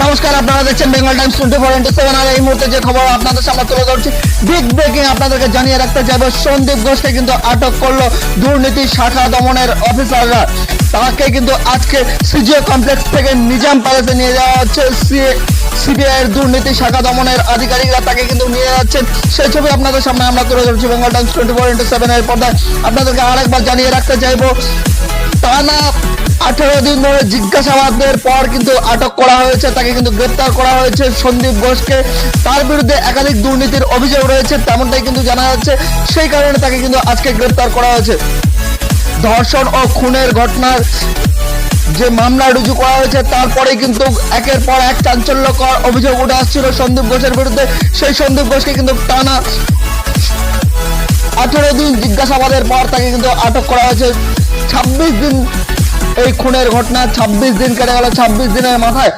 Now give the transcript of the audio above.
নমস্কার, আপনারা দেখছেন বেঙ্গল টাইমস 24/7। আর এই মুহূর্তে যে খবর আপনাদের সামনে তুলে ধরছি, বিগ ব্রেকিং আপনাদেরকে জানিয়ে রাখতে চাইবো, সন্দীপ ঘোষকে কিন্তু আটক করলো দুর্নীতি শাখা দমনের অফিসাররা। তাকে কিন্তু আজকে সিজিও কমপ্লেক্স থেকে নিজাম প্যালেসে নিয়ে যাওয়া হচ্ছে। সিবিআই এর দুর্নীতি শাখা দমনের আধিকারিকরা তাকে কিন্তু নিয়ে যাচ্ছেন। সেই ছবি আপনাদের সামনে আমরা তুলে ধরছি বেঙ্গল টাইমস 24/7 এর পর্দায়। আপনাদেরকে আরেকবার জানিয়ে রাখতে চাইবো, টানা 18 দিন ধরে জিজ্ঞাসাবাদের পর কিন্তু আটক করা হয়েছে, তাকে কিন্তু গ্রেপ্তার করা হয়েছে সন্দীপ ঘোষকে। তার বিরুদ্ধে একাধিক দুর্নীতির অভিযোগ রয়েছে, তেমনটাই কিন্তু জানা যাচ্ছে। সেই কারণে তাকে কিন্তু আজকে গ্রেপ্তার করা হয়েছে। ধর্ষণ ও খুনের ঘটনার যে মামলা রুজু করা হয়েছে, তারপরে কিন্তু একের পর এক চাঞ্চল্যকর অভিযোগ উঠে আসছিল সন্দীপ ঘোষের বিরুদ্ধে। সেই সন্দীপ ঘোষকে কিন্তু টানা 18 দিন জিজ্ঞাসাবাদের পর তাকে কিন্তু আটক করা হয়েছে। 26 দিন এই খুনের ঘটনা, 26 দিন কেটে গেল। 26 দিনের মাথায়